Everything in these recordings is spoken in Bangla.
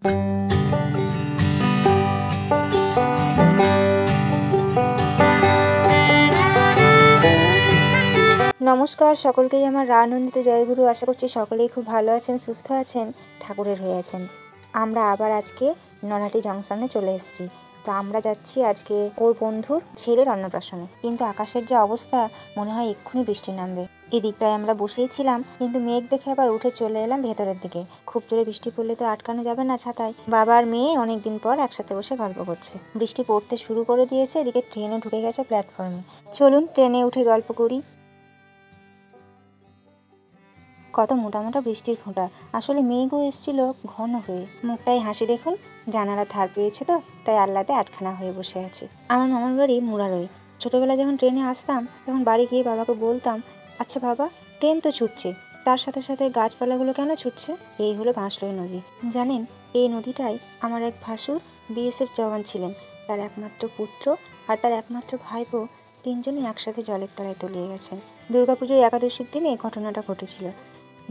নমস্কার সকলকেই আমার আনন্দিত জয়গুরু। আশা করছি সকলেই খুব ভালো আছেন, সুস্থ আছেন, ঠাকুরের হয়ে আছেন। আমরা আবার আজকে নলহাটি জংশনে চলে এসেছি। তো আমরা যাচ্ছি আজকে ওর বন্ধুর ছেলের অন্নপ্রাশনে। কিন্তু আকাশের যে অবস্থা, মনে হয় এক্ষুনি বৃষ্টি নামবে। এদিকটায় আমরা বসেই ছিলাম, কিন্তু মেঘ দেখে আবার উঠে চলে এলাম ভেতরের দিকে। খুব জোরে বৃষ্টি পড়লে তো আটকানো যাবে না ছাতায়। বাবা আর মেয়ে অনেকদিন পর একসাথে বসে গল্প করছে। বৃষ্টি পড়তে শুরু করে দিয়েছে, এদিকে ট্রেনও ঢুকে গেছে প্ল্যাটফর্মে। চলুন ট্রেনে উঠে গল্প করি। কত মোটা মোটা বৃষ্টির ফোঁটা, আসলে মেঘও এসেছিল ঘন হয়ে। মুখটাই হাসি দেখুন, জানালা ধার পেয়েছে তো, তাই আহ্লাদে আটখানা হয়ে বসে আছে। আমার মামার বাড়ি মুরারই। ছোটোবেলা যখন ট্রেনে আসতাম, তখন বাড়ি গিয়ে বাবাকে বলতাম, আচ্ছা বাবা, ট্রেন তো ছুটছে, তার সাথে সাথে গাছপালাগুলো কেন ছুটছে? এই হলো বাঁশলই নদী। জানেন, এই নদীটাই আমার এক ভাসুর বিএসএফ জওয়ান ছিলেন। তার একমাত্র পুত্র আর তার একমাত্র ভাইপো তিনজনই একসাথে জলের তলায় তলিয়ে গেছেন। দুর্গাপুজোয় একাদশীর দিনে ঘটনাটা ঘটেছিল।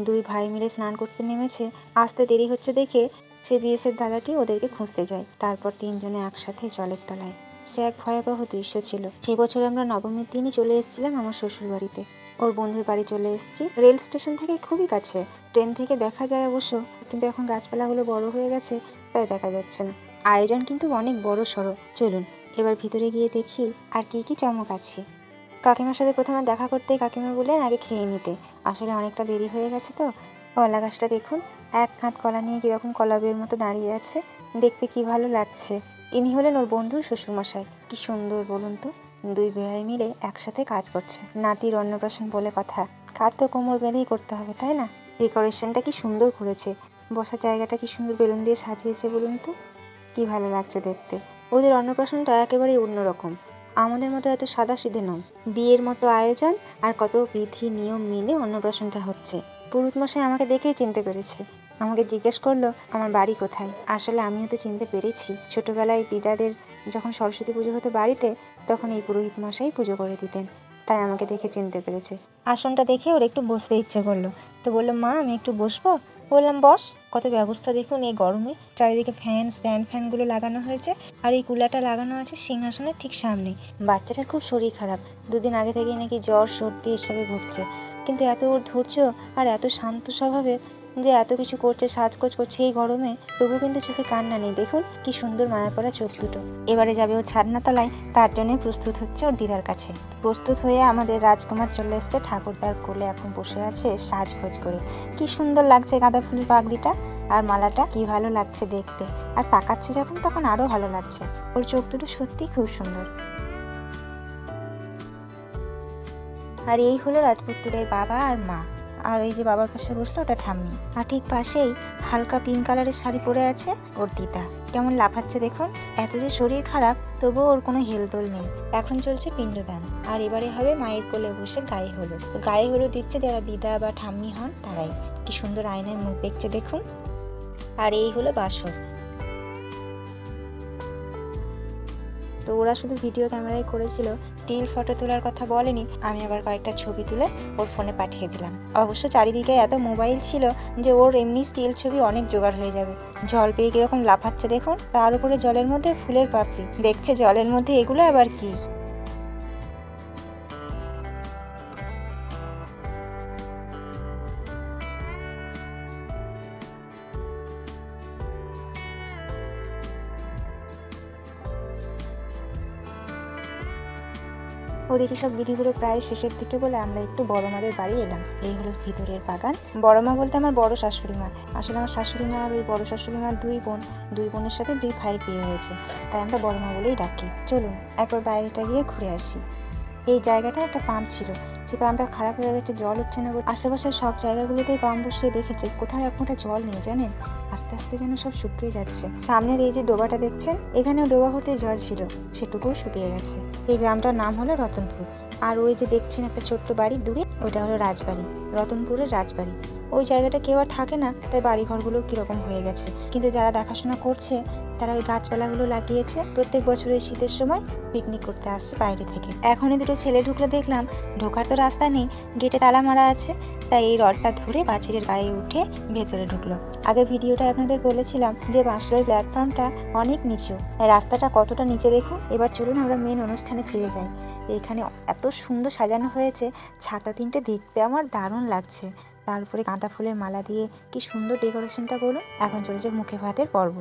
দুই ভাই মিলে স্নান করতে নেমেছে, আসতে দেরি হচ্ছে দেখে সে বিএসএফ দাদাটি ওদেরকে খুঁজতে যায়। তারপর তিনজনে একসাথে জলের তলায়। সে এক ভয়াবহ দৃশ্য ছিল। সেই বছর আমরা নবমীর দিনই চলে এসেছিলাম আমার শ্বশুর বাড়িতে। ওর বন্ধুর বাড়ি চলে এসেছি। রেল স্টেশন থেকে খুবই কাছে, ট্রেন থেকে দেখা যায় অবশ্য, কিন্তু এখন গাছপালাগুলো বড় হয়ে গেছে, তাই দেখা যাচ্ছে না। আয়োজন কিন্তু অনেক বড় সড়ো। চলুন এবার ভিতরে গিয়ে দেখি আর কি কি চমক আছে। কাকিমার সাথে প্রথমে দেখা করতেই কাকিমা বললেন আগে খেয়ে নিতে, আসলে অনেকটা দেরি হয়ে গেছে তো। কলা গাছটা দেখুন, এক কাঁধ কলা নিয়ে কীরকম কলাবের মতো দাঁড়িয়ে আছে, দেখতে কি ভালো লাগছে। ইনি হলেন ওর বন্ধুর শ্বশুরমশাই। কি সুন্দর বলুন তো, দুই ভাই মিলে একসাথে কাজ করছে। নাতির অন্নপ্রাশন বলে কথা, কাজ তো কোমর বেঁধেই করতে হবে, তাই না? ডেকোরেশনটা কি সুন্দর করেছে, বসার জায়গাটা কি সুন্দর বেলুন দিয়ে সাজিয়েছে বলুন তো, কি ভালো লাগছে দেখতে। ওদের অন্নপ্রাশনটা একেবারেই অন্যরকম, আমাদের মতো এত সাদাসিধে নয়। বিয়ের মতো আয়োজন আর কত বিধি নিয়ম মেনে অন্নপ্রাশনটা হচ্ছে। পুরোহিত মশাই আমাকে দেখেই চিনতে পেরেছে, আমাকে জিজ্ঞেস করলো আমার বাড়ি কোথায়। আসলে আমিও তো চিনতে পেরেছি, ছোটবেলায় দিদাদের যখন সরস্বতী পুজো হতো বাড়িতে, তখন এই পুরোহিত মশাই পুজো করে দিতেন, তাই আমাকে দেখে চিনতে পেরেছে। আসনটা দেখে ওর একটু বসতে ইচ্ছে করলো, তো বললো মা আমি একটু বসবো। বললাম বস। কত ব্যবস্থা দেখুন এই গরমে, চারিদিকে ফ্যান, স্ট্যান্ড ফ্যানগুলো লাগানো হয়েছে, আর এই কুলারটা লাগানো আছে সিংহাসনের ঠিক সামনে। বাচ্চাটার খুব শরীর খারাপ, দুদিন আগে থেকেই নাকি জ্বর সর্দি এসবে ভুগছে, কিন্তু এত ওর ধৈর্য আর এত শান্ত স্বভাবে যে এত কিছু করছে, সাজগোজ করছে এই গরমে, তবু কিন্তু চোখে কান্না নেই। দেখুন কি সুন্দর মায়া পড়া চোখ দুটো। এবারে যাবে ও ছাদনাতলায়, তার জন্যই প্রস্তুত হচ্ছে ওর দিদার কাছে। প্রস্তুত হয়ে আমাদের রাজকুমার চলে এসছে, ঠাকুরদার কোলে এখন বসে আছে সাজগোজ করে। কি সুন্দর লাগছে গাঁদা ফুলের পাগড়িটা আর মালাটা, কি ভালো লাগছে দেখতে। আর তাকাচ্ছে যখন তখন আরো ভালো লাগছে, ওর চোখ দুটো সত্যি খুব সুন্দর। আর এই হলো রাজপুত্রের বাবা আর মা, আর এই যে বাবার পাশে বসলো ওটা ঠাম্মি, আর ঠিক পাশেই হালকা পিঙ্ক কালারের শাড়ি পরে আছে ওর দিদা। কেমন লাফাচ্ছে দেখুন, এত যে শরীর খারাপ তবুও ওর কোনো হেলদোল নেই। এখন চলছে পিণ্ডদান, আর এবারে হবে মায়ের কোলে বসে গায়ে হলুদ। গায়ে হলুদ দিচ্ছে যারা দিদা বা ঠাম্মি হন তারাই। কি সুন্দর আয়নায় মুখ দেখছে দেখুন। আর এই হলো বাসর। তো ওরা শুধু ভিডিও ক্যামেরায় করেছিল, স্টিল ফটো তোলার কথা বলেনি। আমি আবার কয়েকটা ছবি তুলে ওর ফোনে পাঠিয়ে দিলাম। অবশ্য চারিদিকে এত মোবাইল ছিল যে ওর এমনি স্টিল ছবি অনেক জোগাড় হয়ে যাবে। জল পেয়ে কিরকম লাফাচ্ছে দেখুন, তার উপরে জলের মধ্যে ফুলের পাপড়ি, দেখছে জলের মধ্যে এগুলো আবার কি। ওদিকে সব বিধিগুলো প্রায় শেষের দিকে বলে আমরা একটু বড় মাদের বাড়ি এলাম। এই হলো ভিতরের বাগান। বড় মা বলতে আমার বড় শাশুড়ি মা। আসলে আমার শাশুড়ি মা আর ওই বড় শাশুড়ি মার দুই বোনের সাথে দুই ভাই বিয়ে হয়েছে, তাই আমরা বড় মা বলেই ডাকি। চলুন একবার বাইরেটা গিয়ে ঘুরে আসি। এই জায়গাটা একটা পাম্প ছিল, যে পাম্পটা খারাপ হয়ে গেছে, জল উঠছে না। আশেপাশের সব জায়গাগুলোতেই পাম্প বসিয়ে দেখেছে, কোথাও এক ফোঁটা জল নেই জানেন। আস্তে আস্তে যেন সব শুকিয়ে যাচ্ছে। সামনের এই যে ডোবাটা দেখছেন, এখানেও ডোবা হতে জল ছিল, সেটুকুও শুকিয়ে গেছে। এই গ্রামটার নাম হলো রতনপুর। আর ওই যে দেখছেন একটা ছোট্ট বাড়ি দূরে, ওইটা হলো রাজবাড়ি, রতনপুরের রাজবাড়ি। ওই জায়গাটা কেউ আর থাকে না, তাই বাড়িঘরগুলো কিরকম হয়ে গেছে, কিন্তু যারা দেখাশোনা করছে তারা ওই গাছপালাগুলো লাগিয়েছে। প্রত্যেক বছর ওই শীতের সময় পিকনিক করতে আসছে বাইরে থেকে। এখনই দুটো ছেলে ঢুকলো দেখলাম, ঢোকার তো রাস্তা নেই, গেটে তালা মারা আছে, তাই এই রডটা ধরে পাঁচিলের গায়ে উঠে ভেতরে ঢুকলো। আগের ভিডিওটা আপনাদের বলেছিলাম যে বাঁশলাই প্ল্যাটফর্মটা অনেক নিচু, রাস্তাটা কতটা নিচে দেখুন। এবার চলুন আমরা মেন অনুষ্ঠানে ফিরে যাই। এখানে এত সুন্দর সাজানো হয়েছে, ছাতা তিনটে দেখতে আমার দারুণ লাগছে। তার উপরে গাঁদা ফুলের মালা দিয়ে কি সুন্দর ডেকোরেশনটা বলুন। এখন চলছে মুখে ভাতের পর্ব।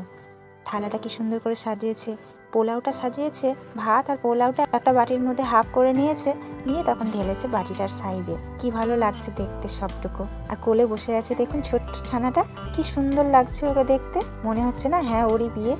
থালাটা কি সুন্দর করে সাজিয়েছে, পোলাওটা সাজিয়েছে, ভাত আর পোলাওটা একটা বাটির মধ্যে হাফ করে নিয়েছে, নিয়ে তখন ঢেলেছে বাটিটার সাইজে। কি ভালো লাগছে দেখতে সবটুকু। আর কোলে বসে আছে দেখুন ছোট্ট ছানাটা, কি সুন্দর লাগছে ওকে দেখতে। মনে হচ্ছে না হ্যাঁ ওরই বিয়ে।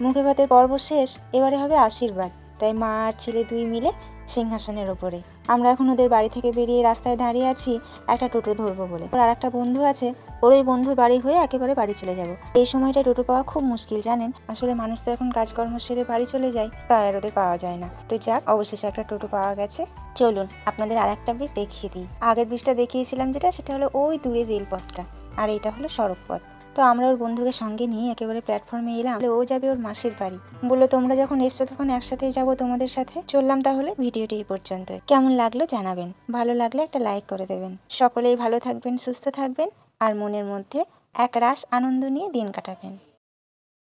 মুখে ভাতের পর্ব শেষ, এবারে হবে আশীর্বাদ। তাই মা আর ছেলে দুই মিলে সিংহাসনের ওপরে। আমরা এখন ওদের বাড়ি থেকে বেরিয়ে রাস্তায় দাঁড়িয়ে আছি একটা টোটো ধরবো বলে। ওর আর একটা বন্ধু আছে, ওর ওই বন্ধুর বাড়ি হয়ে একেবারে বাড়ি চলে যাব। এই সময়টা টোটো পাওয়া খুব মুশকিল জানেন। আসলে মানুষ তো এখন কাজকর্ম সেরে বাড়ি চলে যায়, তাই আর ওদের পাওয়া যায় না। তো যাক, অবশেষে একটা টোটো পাওয়া গেছে। চলুন আপনাদের আর একটা ব্রিজ দেখিয়ে দিই। আগের ব্রিজটা দেখিয়েছিলাম যেটা, সেটা হলো ওই দূরের রেলপথটা, আর এটা হলো সড়ক পথ। তো আমরা ওর বন্ধুকে সঙ্গে নিয়ে একেবারে প্ল্যাটফর্মে এলাম। ও যাবে ওর মাসির বাড়ি, বললো তোমরা যখন এসছো তখন একসাথেই যাবো তোমাদের সাথে। চললাম তাহলে। ভিডিওটি এই পর্যন্ত। কেমন লাগলো জানাবেন, ভালো লাগলে একটা লাইক করে দেবেন। সকলেই ভালো থাকবেন, সুস্থ থাকবেন, আর মনের মধ্যে এক রাশ আনন্দ নিয়ে দিন কাটাবেন।